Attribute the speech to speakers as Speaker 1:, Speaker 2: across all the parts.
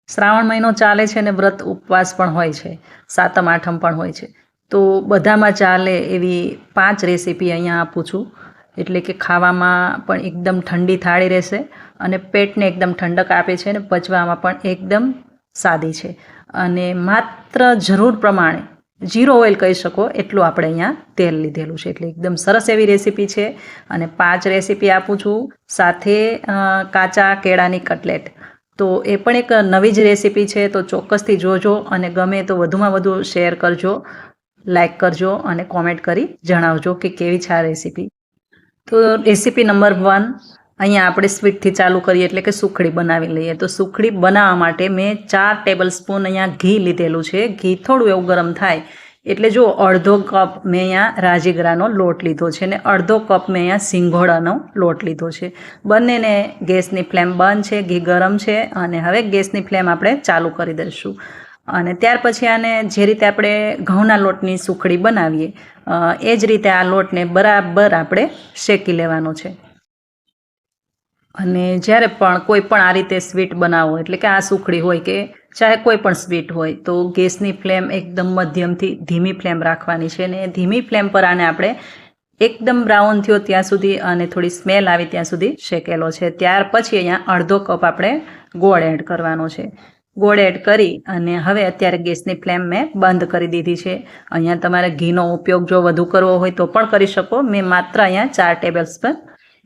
Speaker 1: શ્રાવણ મહિનો ચાલે છે ને વ્રત ઉપવાસ પણ હોય છે, સાતમ આઠમ પણ હોય છે, તો બધામાં ચાલે એવી 5 રેસીપી અહીંયા આપું છું. એટલે કે ખાવામાં પણ એકદમ ઠંડી થાળી રહેશે અને પેટને એકદમ ઠંડક આપે છે અને પચવામાં પણ એકદમ સાદી છે. અને માત્ર જરૂર પ્રમાણે 0 ઓઇલ કહી શકો એટલું આપણે અહીંયા તેલ લીધેલું છે. એટલે એકદમ સરસ એવી રેસીપી છે અને 5 રેસીપી આપું છું. સાથે કાચા કેળાની કટલેટ, તો એ પણ એક નવી જ રેસીપી છે, તો ચોક્કસથી જોજો અને ગમે તો વધુમાં વધુ શેર કરજો, લાઈક કરજો અને કોમેન્ટ કરી જણાવજો કે કેવી છે આ રેસીપી. તો રેસીપી નંબર 1, અહીંયા આપણે સ્વીટથી ચાલુ કરીએ એટલે કે સુખડી બનાવી લઈએ. તો સુખડી બનાવવા માટે મેં 4 ટેબલ સ્પૂન અહીંયા ઘી લીધેલું છે. ઘી થોડું એવું ગરમ થાય એટલે જો અડધો કપ મેં અહીંયા રાજગરાનો લોટ લીધો છે અને અડધો કપ મેં અહીંયા સિંગોડાનો લોટ લીધો છે. બંનેને ગેસની ફ્લેમ બંધ છે, ઘી ગરમ છે અને હવે ગેસની ફ્લેમ આપણે ચાલુ કરી દઈશું. અને ત્યાર પછી આને જે રીતે આપણે ઘઉંના લોટની સુખડી બનાવીએ એ જ રીતે આ લોટને બરાબર આપણે શેકી લેવાનો છે. અને જ્યારે પણ કોઈ પણ આ રીતે સ્વીટ બનાવો એટલે કે આ સુખડી હોય કે ચાહે કોઈ પણ સ્વીટ હોય તો ગેસની ફ્લેમ એકદમ મધ્યમથી ધીમી ફ્લેમ રાખવાની છે. અને ધીમી ફ્લેમ પર આને આપણે એકદમ બ્રાઉન થયો ત્યાં સુધી અને થોડી સ્મેલ આવી ત્યાં સુધી શેકેલો છે. ત્યાર પછી અહીંયા અડધો કપ આપણે ગોળ એડ કરવાનો છે. ગોળ એડ કરી અને હવે અત્યારે ગેસની ફ્લેમ મેં બંધ કરી દીધી છે. અહીંયા તમારે ઘીનો ઉપયોગ જો વધુ કરવો હોય તો પણ કરી શકો. મેં માત્ર અહીંયા 4 ટેબલ સ્પૂન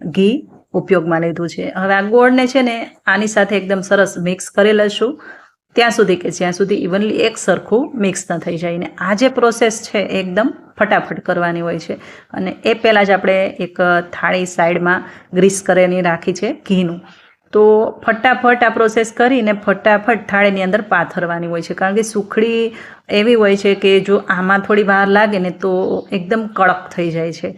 Speaker 1: ઘી ઉપયોગમાં લીધું છે. હવે આ ગોળને છે ને આની સાથે એકદમ સરસ મિક્સ કરી લઈશું ત્યાં સુધી કે જ્યાં સુધી ઇવનલી એક સરખું મિક્સ ન થઈ જાય. ને આ જે પ્રોસેસ છે એકદમ ફટાફટ કરવાની હોય છે. અને એ પહેલાં જ આપણે એક થાળી સાઈડમાં ગ્રીસ કરેલી રાખી છે ઘીનું, તો ફટાફટ આ પ્રોસેસ કરીને ફટાફટ થાળીની અંદર પાથરવાની હોય છે. કારણ કે સુખડી એવી હોય છે કે જો આમાં થોડી વાર લાગે ને તો એકદમ કડક થઈ જાય છે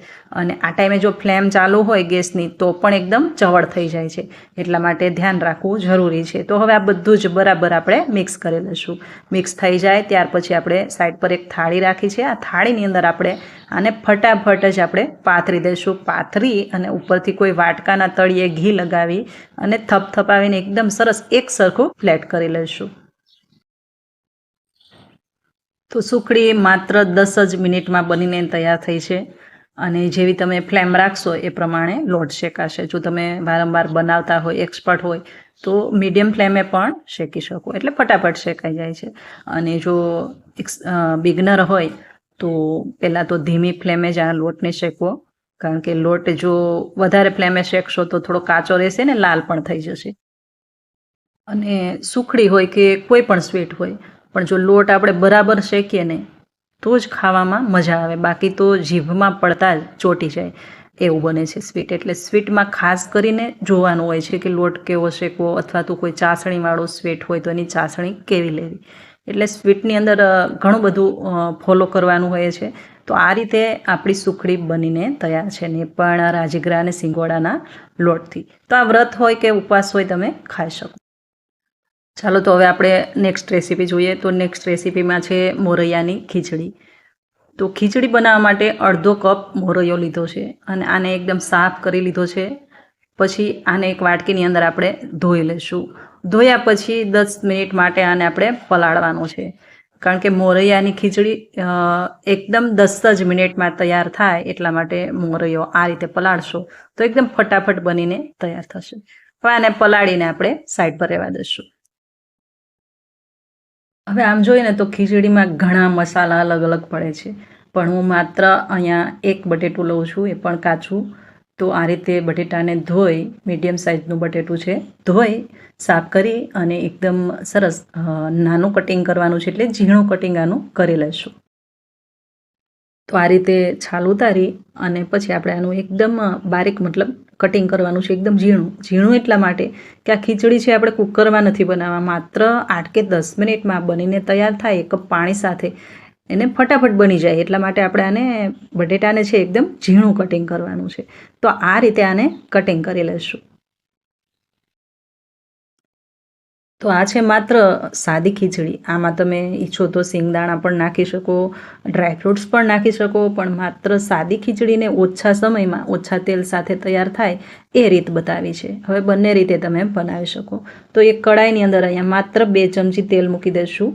Speaker 1: અને આ ટાઈમે જો ફ્લેમ ચાલુ હોય ગેસની તો પણ એકદમ ચવડ થઈ જાય છે. એટલા માટે ધ્યાન રાખવું જરૂરી છે. તો હવે આ બધું જ બરાબર આપણે મિક્સ કરી લઈશું. મિક્સ થઈ જાય ત્યાર પછી આપણે સાઈડ પર એક થાળી રાખી છે. આ થાળીની અંદર આપણે આને ફટાફટ જ આપણે પાથરી દઈશું. પાથરી અને ઉપરથી કોઈ વાટકાના તળિયે ઘી લગાવી અને થપથપાવીને એકદમ સરસ એક સરખું ફ્લેટ કરી લઈશું. તો સુખડી માત્ર 10 જ મિનિટમાં બનીને તૈયાર થઈ છે. અને જેવી તમે ફ્લેમ રાખશો એ પ્રમાણે લોટ શેકાશે. જો તમે વારંવાર બનાવતા હોય, એક્સપર્ટ હોય તો મીડિયમ ફ્લેમે પણ શેકી શકો, એટલે ફટાફટ શેકાઈ જાય છે. અને જો બિગનર હોય તો પહેલાં તો ધીમી ફ્લેમે જ આ લોટને શેકવો, કારણ કે લોટ જો વધારે ફ્લેમે શેકશો તો થોડો કાચો રહેશે ને લાલ પણ થઈ જશે. અને સુખડી હોય કે કોઈ પણ સ્વીટ હોય, પણ જો લોટ આપણે બરાબર શેકીએ ને તો જ ખાવામાં મજા આવે, બાકી તો જીભમાં પડતા જ ચોંટી જાય એવું બને છે સ્વીટ. એટલે સ્વીટમાં ખાસ કરીને જોવાનું હોય છે કે લોટ કેવો શેકવો, અથવા તો કોઈ ચાસણીવાળું સ્વીટ હોય તો એની ચાસણી કેવી લેવી. એટલે સ્વીટની અંદર ઘણું બધું ફોલો કરવાનું હોય છે. તો આ રીતે આપણી સુખડી બનીને તૈયાર છે, ને પણ રાજગરા અને સિંગોડાના લોટથી. તો આ વ્રત હોય કે ઉપવાસ હોય તમે ખાઈ શકો. ચાલો તો હવે આપણે નેક્સ્ટ રેસીપી જોઈએ. તો નેક્સ્ટ રેસીપીમાં છે મોરૈયાની ખીચડી. તો ખીચડી બનાવવા માટે અડધો કપ મોરૈયો લીધો છે અને આને એકદમ સાફ કરી લીધો છે. પછી આને એક વાટકીની અંદર આપણે ધોઈ લઈશું. ધોયા પછી 10 મિનિટ માટે આને આપણે પલાળવાનો છે, કારણ કે મોરૈયાની ખીચડી એકદમ 10 જ મિનિટમાં તૈયાર થાય, એટલા માટે મોરૈયો આ રીતે પલાળશો તો એકદમ ફટાફટ બનીને તૈયાર થશે. હવે આને પલાળીને આપણે સાઈડ પર રહેવા દઈશું. હવે આમ જોઈએ ને તો ખીચડીમાં ઘણા મસાલા અલગ અલગ પડે છે, પણ હું માત્ર અહીંયા એક બટેટું લઉં છું, એ પણ કાચું. તો આ રીતે બટેટાને ધોઈ, મીડિયમ સાઇઝનું બટેટું છે, ધોઈ સાફ કરી અને એકદમ સરસ નાનું કટિંગ કરવાનું છે, એટલે ઝીણું કટિંગ આનું કરી લઈશું. તો આ રીતે છાલ ઉતારી અને પછી આપણે આનું એકદમ બારીક મતલબ કટિંગ કરવાનું છે, એકદમ ઝીણું. ઝીણું એટલા માટે કે આ ખીચડી છે આપણે કુકરમાં નથી બનાવવા, માત્ર 8 કે 10 મિનિટમાં બનીને તૈયાર થાય એક કપ પાણી સાથે, એને ફટાફટ બની જાય. એટલા માટે આપણે આને બટેટાને છે એકદમ ઝીણું કટિંગ કરવાનું છે. તો આ રીતે આને કટિંગ કરી લઈશું. તો આ છે માત્ર સાદી ખીચડી. આમાં તમે ઈચ્છો તો સિંગદાણા પણ નાખી શકો, ડ્રાયફ્રૂટ્સ પણ નાખી શકો, પણ માત્ર સાદી ખીચડીને ઓછા સમયમાં ઓછા તેલ સાથે તૈયાર થાય એ રીત બતાવી છે. હવે બંને રીતે તમે બનાવી શકો. તો એક કડાઈની અંદર અહીંયા માત્ર 2 ચમચી તેલ મૂકી દઈશું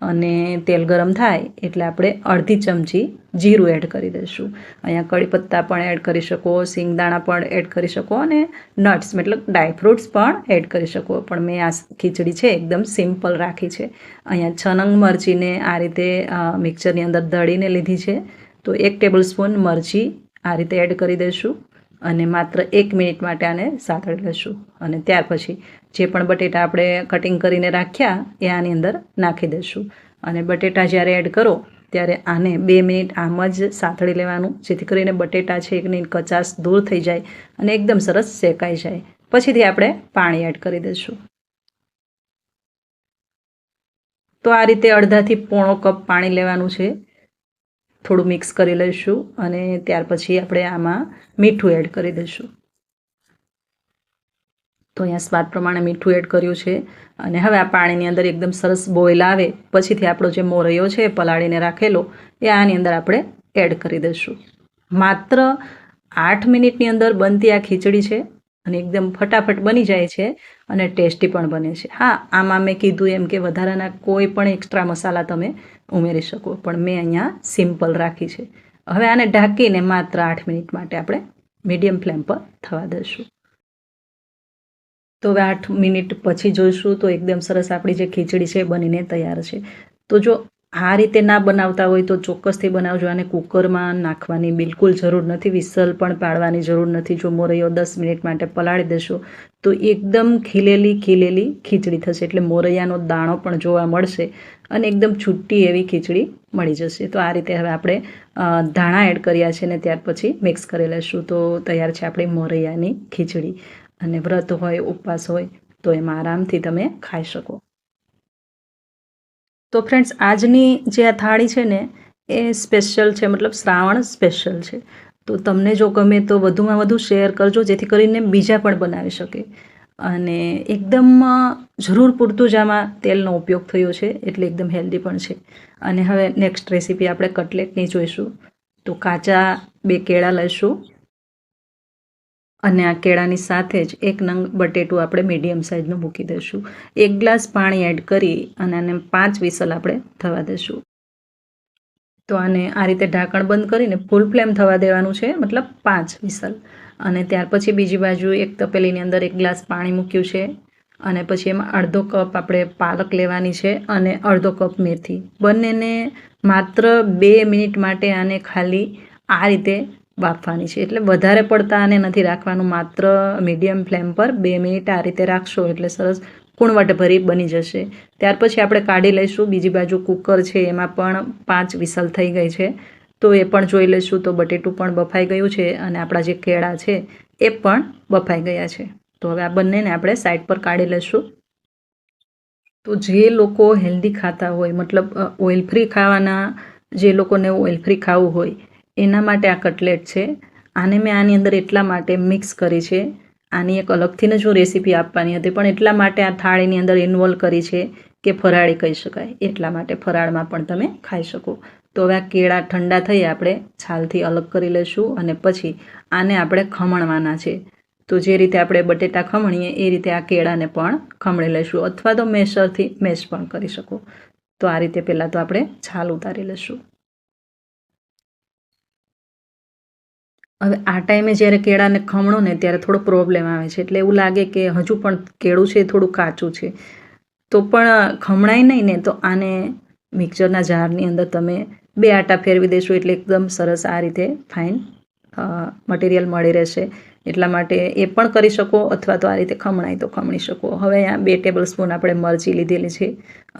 Speaker 1: અને તેલ ગરમ થાય એટલે આપણે અડધી ચમચી જીરું એડ કરી દઈશું. અહીંયા કડી પત્તા પણ એડ કરી શકો, સિંગદાણા પણ એડ કરી શકો અને નટ્સ મતલબ ડ્રાયફ્રૂટ્સ પણ એડ કરી શકો. પણ મેં આ ખીચડી છે એકદમ સિમ્પલ રાખી છે. અહીંયા 6 નંગ મરચીને આ રીતે મિક્સરની અંદર દળીને લીધી છે. તો 1 ટેબલ સ્પૂન મરચી આ રીતે એડ કરી દઈશું અને માત્ર 1 મિનિટ માટે આને સાતળી લઈશું. અને ત્યાર પછી જે પણ બટેટા આપણે કટિંગ કરીને રાખ્યા એ આની અંદર નાખી દઈશું. અને બટેટા જ્યારે એડ કરો ત્યારે આને 2 મિનિટ આમ જ સાતળી લેવાનું, જેથી કરીને બટેટા છે એની કચાશ દૂર થઈ જાય અને એકદમ સરસ શેકાઈ જાય. પછીથી આપણે પાણી એડ કરી દઈશું. તો આ રીતે અડધાથી પોણો કપ પાણી લેવાનું છે. થોડું મિક્સ કરી લઈશું અને ત્યાર પછી આપણે આમાં મીઠું એડ કરી દઈશું. તો અહીંયા સ્વાદ પ્રમાણે મીઠું એડ કર્યું છે અને હવે આ પાણીની અંદર એકદમ સરસ બોઇલ આવે પછીથી આપણો જે મોરૈયો છે પલાળીને રાખેલો એ આની અંદર આપણે એડ કરી દઈશું. માત્ર 8 મિનિટની અંદર બનતી આ ખીચડી છે અને એકદમ ફટાફટ બની જાય છે અને ટેસ્ટી પણ બને છે. હા, આમાં મેં કીધું એમ કે વધારાના કોઈ પણ એક્સ્ટ્રા મસાલા તમે ઉમેરી શકો, પણ મેં અહીંયા સિમ્પલ રાખી છે. હવે આને ઢાંકીને માત્ર 8 મિનિટ માટે આપણે મીડિયમ ફ્લેમ પર થવા દઈશું. તો હવે 8 મિનિટ પછી જોઈશું તો એકદમ સરસ આપણી જે ખીચડી છે બનીને તૈયાર છે. તો જો આ રીતે ના બનાવતા હોય તો ચોક્કસથી બનાવજો. આને કુકરમાં નાખવાની બિલકુલ જરૂર નથી, વિસલ પણ પાડવાની જરૂર નથી. જો મોરૈયો 10 મિનિટ માટે પલાળી દેશો તો એકદમ ખીલેલી ખીચડી થશે, એટલે મોરૈયાનો દાણો પણ જોવા મળશે અને એકદમ છૂટી એવી ખીચડી મળી જશે. તો આ રીતે હવે આપણે ધાણા એડ કર્યા છે ને ત્યાર પછી મિક્સ કરી લઈશું. તો તૈયાર છે આપણી મોરૈયાની ખીચડી. અને વ્રત હોય, ઉપવાસ હોય તો એમાં આરામથી તમે ખાઈ શકો. તો ફ્રેન્ડ્સ, આજની જે આ થાળી છે ને એ સ્પેશિયલ છે, મતલબ શ્રાવણ સ્પેશિયલ છે. તો તમને જો ગમે તો વધુમાં વધુ શેર કરજો, જેથી કરીને બીજા પણ બનાવી શકે. અને એકદમ જરૂર પૂરતું જ આમાં તેલનો ઉપયોગ થયો છે, એટલે એકદમ હેલ્ધી પણ છે. અને હવે નેક્સ્ટ રેસીપી આપણે કટલેટની જોઈશું. તો કાચા 2 કેળા લઈશું અને આ કેળાની સાથે જ 1 નંગ બટેટું આપણે મીડિયમ સાઇઝનું મૂકી દઈશું. 1 ગ્લાસ પાણી એડ કરી અને આને 5 વિસલ આપણે થવા દઈશું. તો આને આ રીતે ઢાંકણ બંધ કરીને ફૂલ ફ્લેમ થવા દેવાનું છે, મતલબ 5 વિસલ. અને ત્યાર પછી બીજી બાજુ એક તપેલીની અંદર 1 ગ્લાસ પાણી મૂક્યું છે અને પછી એમાં અડધો કપ આપણે પાલક લેવાની છે અને અડધો કપ મેથી. બંનેને માત્ર 2 મિનિટ માટે આને ખાલી આ રીતે બાફવાની છે, એટલે વધારે પડતા આને નથી રાખવાનું. માત્ર મીડિયમ ફ્લેમ પર 2 મિનિટ આ રીતે રાખશો એટલે સરસ કુણવટભરી બની જશે. ત્યાર પછી આપણે કાઢી લઈશું. બીજી બાજુ કુકર છે એમાં પણ 5 વિસલ થઈ ગઈ છે, તો એ પણ જોઈ લઈશું. તો બટેટું પણ બફાઈ ગયું છે અને આપણા જે કેળા છે એ પણ બફાઈ ગયા છે. તો હવે આ બંનેને આપણે સાઈડ પર કાઢી લઈશું. તો જે લોકો હેલ્ધી ખાતા હોય, મતલબ ઓઇલ ફ્રી ખાવાના, જે લોકોને ઓઇલ ફ્રી ખાવું હોય એના માટે આ કટલેટ છે. આને મેં આની અંદર એટલા માટે મિક્સ કરી છે, આની એક અલગથી જ હું રેસીપી આપવાની હતી, પણ એટલા માટે આ થાળીની અંદર ઇન્વોલ્વ કરી છે કે ફરાળી કહી શકાય, એટલા માટે ફરાળમાં પણ તમે ખાઈ શકો. તો હવે આ કેળા ઠંડા થઈ આપણે છાલથી અલગ કરી લઈશું અને પછી આને આપણે ખમણવાના છે. તો જે રીતે આપણે બટેટા ખમણીએ એ રીતે આ કેળાને પણ ખમણી લઈશું, અથવા તો મેશરથી મેશ પણ કરી શકો. તો આ રીતે પહેલાં તો આપણે છાલ ઉતારી લઈશું. હવે આ ટાઈમે જ્યારે કેળાને ખમણો ને ત્યારે થોડો પ્રોબ્લેમ આવે છે, એટલે એવું લાગે કે હજુ પણ કેળું છે થોડું કાચું છે, તો પણ ખમણાય નહીં ને તો આને મિક્સરના જારની અંદર તમે 2 આટા ફેરવી દેશો એટલે એકદમ સરસ આ રીતે ફાઇન મટીરિયલ મળી રહેશે. એટલા માટે એ પણ કરી શકો, અથવા તો આ રીતે ખમણાય તો ખમણી શકો. હવે અહીંયા 2 ટેબલ સ્પૂન આપણે મરચી લીધેલી છે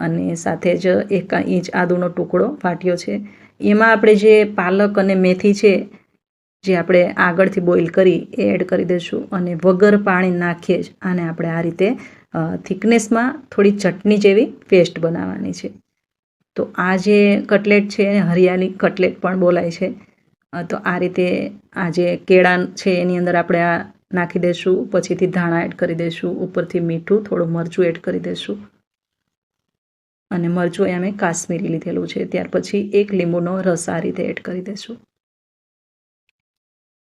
Speaker 1: અને સાથે જ 1 ઇંચ આદુનો ટુકડો ફાટ્યો છે. એમાં આપણે જે પાલક અને મેથી છે જે આપણે આગળથી બોઇલ કરી એ એડ કરી દઈશું અને વગર પાણી નાખીએ જ આને આપણે આ રીતે થિકનેસમાં થોડી ચટણી જેવી પેસ્ટ બનાવવાની છે. તો આ જે કટલેટ છે એને હરિયાળી કટલેટ પણ બોલાય છે. તો આ રીતે આ જે કેળા છે એની અંદર આપણે આ નાખી દઈશું, પછીથી ધાણા એડ કરી દઈશું, ઉપરથી મીઠું, થોડું મરચું એડ કરી દઈશું અને મરચું અહીંયા મેં કાશ્મીરી લીધેલું છે. ત્યાર પછી 1 લીંબુનો રસ આ રીતે એડ કરી દઈશું.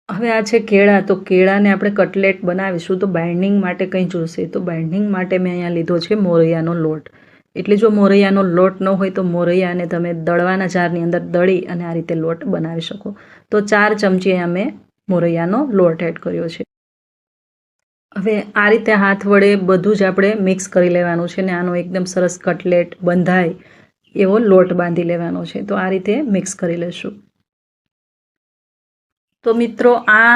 Speaker 1: હવે આ છે કેળા, તો કેળાને આપણે કટલેટ બનાવીશું તો બાઇન્ડિંગ માટે કંઈ જોશે, તો બાઇન્ડિંગ માટે મેં અહીંયા લીધો છે મોરૈયાનો લોટ. એટલે જો મોરૈયાનો લોટ ન હોય તો મોરૈયાને તમે દળવાના જારની અંદર દળી અને આ રીતે લોટ બનાવી શકો. તો 4 ચમચી અહીંયા મેં મોરૈયાનો લોટ એડ કર્યો છે. હવે આ રીતે હાથ વડે બધું જ આપણે મિક્સ કરી લેવાનું છે ને આનો એકદમ સરસ કટલેટ બંધાય એવો લોટ બાંધી લેવાનો છે. તો આ રીતે મિક્સ કરી લેશું. તો મિત્રો આ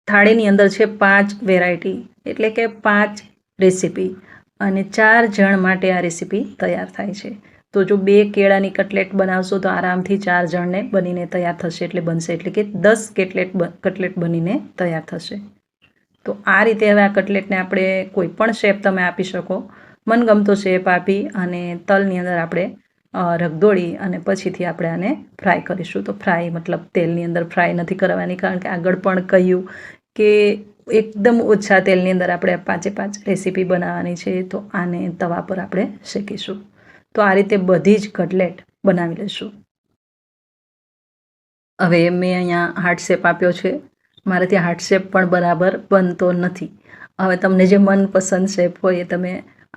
Speaker 1: થાળીની અંદર છે 5 વેરાયટી, એટલે કે 5 રેસીપી અને 4 જણ માટે આ રેસીપી તૈયાર થાય છે. તો જો 2 કેળાની કટલેટ બનાવશો તો આરામથી 4 જણને બનીને તૈયાર થશે, એટલે બનશે, એટલે કે 10 કટલેટ બનીને તૈયાર થશે. તો આ રીતે હવે આ કટલેટને આપણે કોઈ પણ શેપ તમે આપી શકો, મનગમતો શેપ આપી અને તલની અંદર આપણે રગદોળી અને પછીથી આપણે આને ફ્રાય કરીશું. તો ફ્રાય મતલબ તેલની અંદર ફ્રાય નથી કરવાની, કારણ કે આગળ પણ કહ્યું કે એકદમ ઓછા તેલની અંદર આપણે 5 રેસીપી બનાવવાની છે. તો આને તવા પર આપણે શેકીશું. તો આ રીતે બધી જ કટલેટ બનાવી લઈશું. હવે મેં અહીંયા હાર્ટ શેપ આપ્યો છે. મારાથી હાર્ટ શેપ પણ બરાબર બનતો નથી. હવે તમને જે મનપસંદ શેપ હોય એ તમે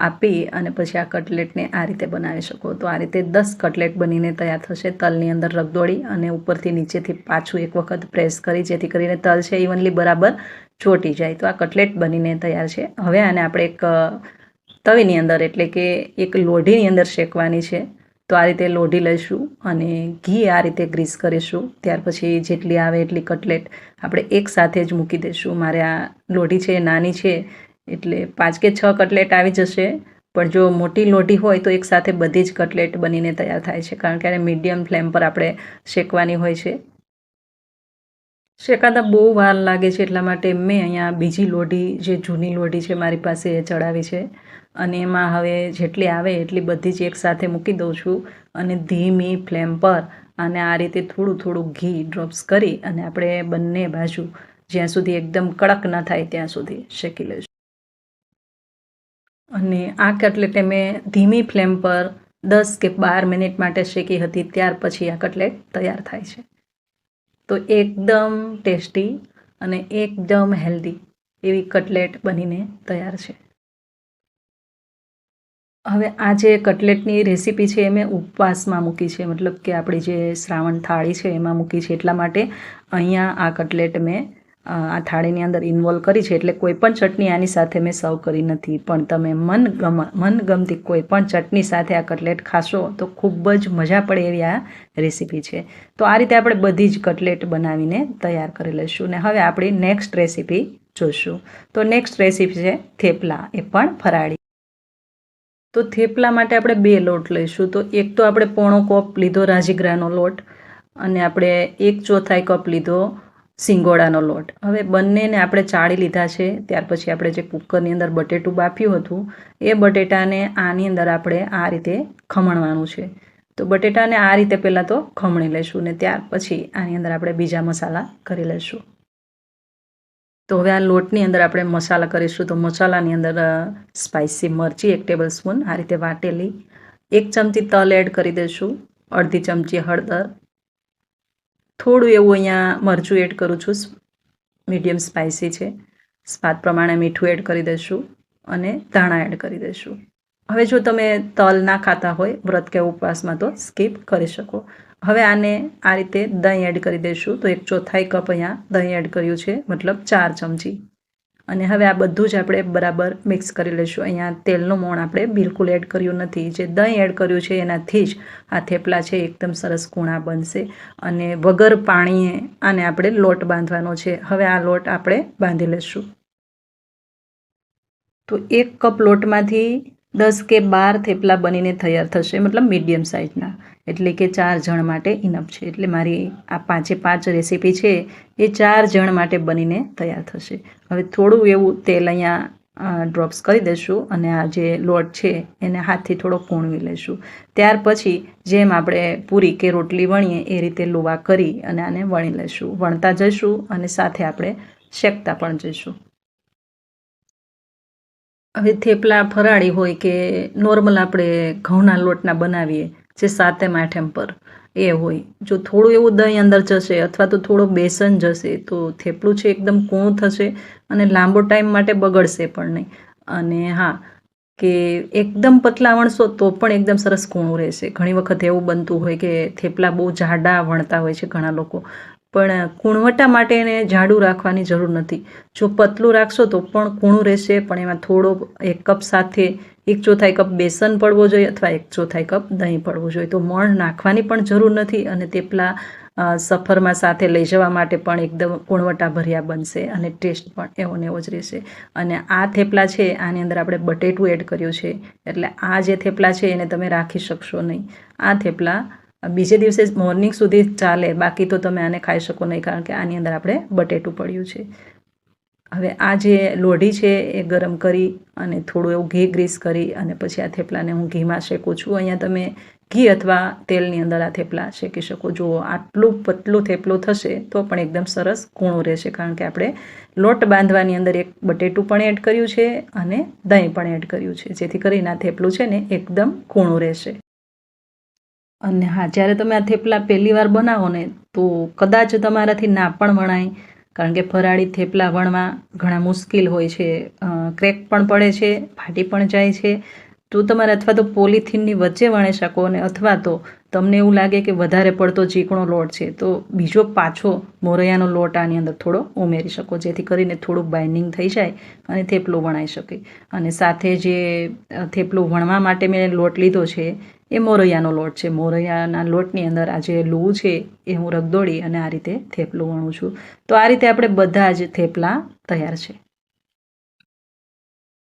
Speaker 1: આપી અને પછી આ કટલેટને આ રીતે બનાવી શકો. તો આ રીતે 10 કટલેટ બનીને તૈયાર થશે. તલની અંદર રગદોળી અને ઉપરથી નીચેથી પાછું એક વખત પ્રેસ કરી, જેથી કરીને તલ છે ઇવનલી બરાબર ચોટી જાય. તો આ કટલેટ બનીને તૈયાર છે. હવે આને આપણે એક તવીની અંદર, એટલે કે એક લોઢીની અંદર શેકવાની છે. તો આ રીતે લોઢી લઈશું અને ઘી આ રીતે ગ્રીસ કરીશું. ત્યાર પછી જેટલી આવે એટલી કટલેટ આપણે એકસાથે જ મૂકી દઈશું. મારે આ લોઢી છે નાની છે એટલે 5 કે 6 કટલેટ આવી જશે, પણ જો મોટી લોઢી હોય તો એકસાથે બધી જ કટલેટ બનીને તૈયાર થાય છે, કારણ કે મીડિયમ ફ્લેમ પર આપણે શેકવાની હોય છે. શેકાતા બહુ વાર લાગે છે, એટલા માટે મેં અહીંયા બીજી લોઢી, જે જૂની લોઢી છે મારી પાસે, એ ચડાવી છે અને એમાં હવે જેટલી આવે એટલી બધી જ એકસાથે મૂકી દઉં છું અને ધીમી ફ્લેમ પર અને આ રીતે થોડું થોડું ઘી ડ્રોપ્સ કરી અને આપણે બંને બાજુ જ્યાં સુધી એકદમ કડક ન થાય ત્યાં સુધી શેકી લઈશું. અને આ કટલેટને મેં ધીમી ફ્લેમ પર 10 કે 12 મિનિટ માટે શેકી હતી. ત્યાર પછી આ કટલેટ તૈયાર થાય છે. તો એકદમ ટેસ્ટી અને એકદમ હેલ્ધી એવી કટલેટ બનીને તૈયાર છે. હવે આ જે કટલેટની રેસીપી છે એ મેં ઉપવાસમાં મૂકી છે, મતલબ કે આપણી જે શ્રાવણ થાળી છે એમાં મૂકી છે. એટલા માટે અહીંયા આ કટલેટ મેં આ થાળીની અંદર ઇન્વોલ્વ કરી છે. એટલે કોઈ પણ ચટણી આની સાથે મેં સર્વ કરી નથી, પણ તમે મનગમતી કોઈ પણ ચટણી સાથે આ કટલેટ ખાશો તો ખૂબ જ મજા પડે એવી આ રેસીપી છે. તો આ રીતે આપણે બધી જ કટલેટ બનાવીને તૈયાર કરી લઈશું. ને હવે આપણી નેક્સ્ટ રેસીપી જોઈશું. તો નેક્સ્ટ રેસીપી છે થેપલા, એ પણ ફરાળી. તો થેપલા માટે આપણે 2 લોટ લઈશું. તો એક તો આપણે 1/4 કપ લીધો રાજગરાનો લોટ અને આપણે 1/4 કપ લીધો સિંગોડાનો લોટ. હવે બંનેને આપણે ચાળી લીધા છે. ત્યાર પછી આપણે જે કુકરની અંદર બટેટું બાફ્યું હતું એ બટેટાને આની અંદર આપણે આ રીતે ખમણવાનું છે. તો બટેટાને આ રીતે પહેલાં તો ખમણી લઈશું ને ત્યાર પછી આની અંદર આપણે બીજા મસાલા કરી લઈશું. તો હવે આ લોટની અંદર આપણે મસાલા કરીશું. તો મસાલાની અંદર સ્પાઇસી મરચી 1 ટેબલ સ્પૂન આ રીતે વાટેલી, 1 ચમચી તલ એડ કરી દઈશું, અડધી ચમચી હળદર, થોડું એવું અહીંયા મરચું એડ કરું છું, મીડિયમ સ્પાઇસી છે. સ્વાદ પ્રમાણે મીઠું એડ કરી દઈશું અને ધાણા એડ કરી દઈશું. હવે જો તમે તલ ના ખાતા હોય વ્રત કે ઉપવાસમાં તો સ્કીપ કરી શકો. હવે આને આ રીતે દહીં એડ કરી દઈશું. તો 1/4 કપ અહીંયા દહીં એડ કર્યું છે, મતલબ 4 ચમચી. અને હવે આ બધું જ આપણે બરાબર મિક્સ કરી લઈશું. અહીંયા તેલનું મોણ આપણે બિલકુલ એડ કર્યું નથી. જે દહીં એડ કર્યું છે એનાથી જ આ થેપલા છે એકદમ સરસ કૂણા બનશે અને વગર પાણીએ આને આપણે લોટ બાંધવાનો છે. હવે આ લોટ આપણે બાંધી લઈશું. તો 1 કપ લોટમાંથી 10 કે 12 થેપલા બનીને તૈયાર થશે, મતલબ મીડિયમ સાઇઝના, એટલે કે 4 જણ માટે ઇનફ છે. એટલે મારી આ 5 રેસીપી છે એ 4 જણ માટે બનીને તૈયાર થશે. હવે થોડું એવું તેલ અહીંયા ડ્રોપ્સ કરી દઈશું અને આ જે લોટ છે એને હાથથી થોડો કૂણવી લઈશું. ત્યાર પછી જેમ આપણે પૂરી કે રોટલી વણીએ એ રીતે લુવા કરી અને આને વણી લઈશું. વણતા જઈશું અને સાથે આપણે શેકતા પણ જઈશું. હવે થેપલા ફરાળી હોય કે નોર્મલ આપણે ઘઉંના લોટના બનાવીએ જે 7 આઠમ પર એ હોય, જો થોડું એવું દહીં અંદર જશે અથવા તો થોડો બેસન જશે તો થેપલું છે એકદમ કૂણું થશે અને લાંબો ટાઈમ માટે બગડશે પણ નહીં. અને હા, કે એકદમ પતલા વણશો તો પણ એકદમ સરસ કૂણું રહેશે. ઘણી વખત એવું બનતું હોય કે થેપલા બહુ જાડા વણતા હોય છે ઘણા લોકો, પણ કૂણવટા માટે એને જાડું રાખવાની જરૂર નથી. જો પતલું રાખશો તો પણ કૂણું રહેશે, પણ એમાં થોડો 1 કપ સાથે 1/4 કપ બેસન પડવો જોઈએ અથવા 1/4 કપ દહીં પડવું જોઈએ. તો મોણ નાખવાની પણ જરૂર નથી અને થેપલા સફરમાં સાથે લઈ જવા માટે પણ એકદમ કૂણવટા ભર્યા બનશે અને ટેસ્ટ પણ એવો ને એવો જ રહેશે. અને આ થેપલા છે આની અંદર આપણે બટેટું એડ કર્યું છે, એટલે આ જે થેપલા છે એને તમે રાખી શકશો નહીં. આ થેપલા બીજે દિવસે મોર્નિંગ સુધી ચાલે, બાકી તો તમે આને ખાઈ શકો નહીં, કારણ કે આની અંદર આપણે બટેટું પડ્યું છે. હવે આ જે લોઢી છે એ ગરમ કરી અને થોડું એવું ઘી ગ્રીસ કરી અને પછી આ થેપલાને હું ઘીમાં શેકું છું. અહીંયા તમે ઘી અથવા તેલની અંદર આ થેપલા શેકી શકો. જુઓ, આટલું પતલું થેપલું થશે તો પણ એકદમ સરસ કૂણું રહેશે, કારણ કે આપણે લોટ બાંધવાની અંદર એક બટેટું પણ એડ કર્યું છે અને દહીં પણ એડ કર્યું છે, જેથી કરીને આ થેપલું છે ને એકદમ કૂણું રહેશે. અને હા, જ્યારે તમે આ થેપલા પહેલી વાર બનાવો ને તો કદાચ તમારાથી ના પણ વણાય, કારણ કે ફરાળી થેપલા વણવા ઘણા મુશ્કેલ હોય છે, ક્રેક પણ પડે છે, ફાટી પણ જાય છે. તો તમારે અથવા તો પોલિથીનની વચ્ચે વણી શકો અને અથવા તો તમને એવું લાગે કે વધારે પડતો ચીકણો લોટ છે તો બીજો પાછો મોરૈયાનો લોટ આની અંદર થોડો ઉમેરી શકો, જેથી કરીને થોડું બાઇન્ડિંગ થઈ જાય અને થેપલું વણાઈ શકે. અને સાથે જે થેપલું વણવા માટે મેં લોટ લીધો છે એ મોરૈયાનો લોટ છે. મોરૈયાના લોટની અંદર આ જે લૂ છે એ હું રગદોળી અને આ રીતે થેપલું વણું છું. તો આ રીતે આપણે બધા જ થેપલા તૈયાર છે.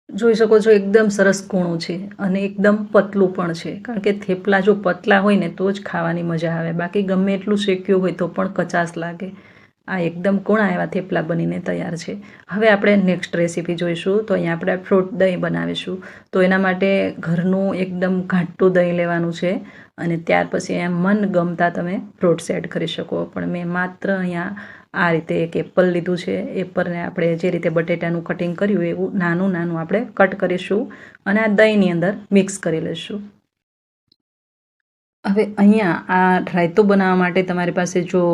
Speaker 1: જોઈ શકો છો એકદમ સરસ કૂણું છે અને એકદમ પતલું પણ છે, કારણ કે થેપલા જો પતલા હોય ને તો જ ખાવાની મજા આવે, બાકી ગમે એટલું શેક્યું હોય તો પણ કચાશ લાગે. આ એકદમ કૂણા એવા થેપલા બનીને તૈયાર છે. હવે આપણે નેક્સ્ટ રેસીપી જોઈશું. તો અહીંયા આપણે ફ્રૂટ દહીં બનાવીશું. તો એના માટે ઘરનું એકદમ ઘાટું દહીં લેવાનું છે અને ત્યાર પછી અહીંયા મનગમતા તમે ફ્રૂટ્સ એડ કરી શકો. પણ મેં માત્ર અહીંયા આ રીતે એક એપલ લીધું છે. એપલને આપણે જે રીતે બટેટાનું કટિંગ કર્યું એવું નાનું નાનું આપણે કટ કરીશું અને આ દહીંની અંદર મિક્સ કરી લઈશું. હવે અહીંયા આ રાયતું બનાવવા માટે તમારી પાસે જો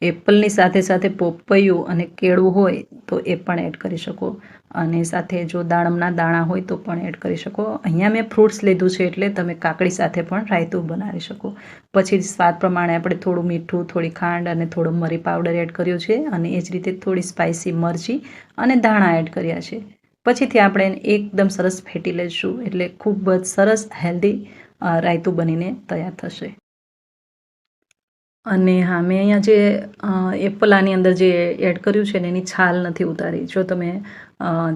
Speaker 1: એપલની સાથે સાથે પોપૈયું અને કેળું હોય તો એ પણ એડ કરી શકો, અને સાથે જો દાડમના દાણા હોય તો પણ એડ કરી શકો. અહીંયા મેં ફ્રૂટ્સ લીધું છે એટલે તમે કાકડી સાથે પણ રાયતું બનાવી શકો. પછી સ્વાદ પ્રમાણે આપણે થોડું મીઠું, થોડી ખાંડ અને થોડો મરી પાવડર એડ કર્યો છે, અને એ જ રીતે થોડી સ્પાઇસી મરચી અને ધાણા એડ કર્યા છે. પછીથી આપણે એકદમ સરસ ફેટી લઈશું, એટલે ખૂબ જ સરસ હેલ્ધી રાયતું બનીને તૈયાર થશે. અને હા, મેં અહીંયા જે એપલ આની અંદર જે એડ કર્યું છે ને એની છાલ નથી ઉતારી. જો તમે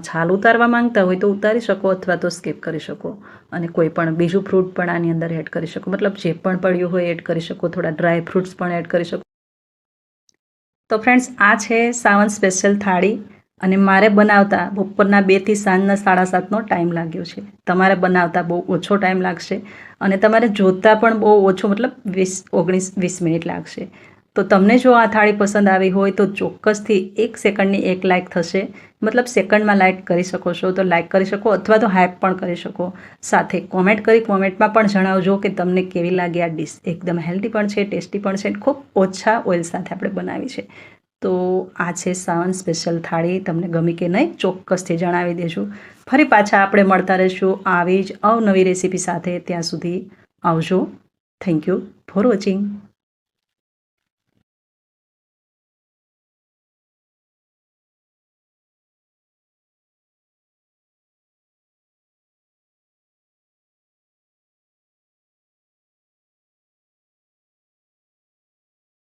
Speaker 1: છાલ ઉતારવા માંગતા હોય તો ઉતારી શકો અથવા તો સ્કીપ કરી શકો, અને કોઈ પણ બીજું ફ્રૂટ પણ આની અંદર એડ કરી શકો, મતલબ જે પણ પડ્યું હોય એડ કરી શકો. થોડા ડ્રાય ફ્રૂટ્સ પણ એડ કરી શકો. તો ફ્રેન્ડ્સ, આ છે સાવન સ્પેશિયલ થાળી, અને મારે બનાવતા બપોરના 2 થી સાંજના 7:30નો ટાઈમ લાગ્યો છે. તમારે બનાવતા બહુ ઓછો ટાઈમ લાગશે અને તમારે જોતા પણ બહુ ઓછો, મતલબ 19-20 મિનિટ લાગશે. તો તમને જો આ થાળી પસંદ આવી હોય તો ચોક્કસથી 1 સેકન્ડની 1 લાઇક થશે, મતલબ સેકન્ડમાં લાઇક કરી શકો છો તો લાઇક કરી શકો અથવા તો હાઇપ પણ કરી શકો. સાથે કોમેન્ટ કરી કોમેન્ટમાં પણ જણાવજો કે તમને કેવી લાગી આ ડીશ. એકદમ હેલ્ધી પણ છે, ટેસ્ટી પણ છે, ખૂબ ઓછા ઓઇલ સાથે આપણે બનાવી છે. તો આ છે સાવન સ્પેશિયલ થાળી. તમને ગમી કે નહીં ચોક્કસથી જણાવી દેજો. ફરી પાછા આપણે મળતા રહીશું આવી જ અવનવી રેસીપી સાથે. ત્યાં સુધી આવજો. Thank you for watching.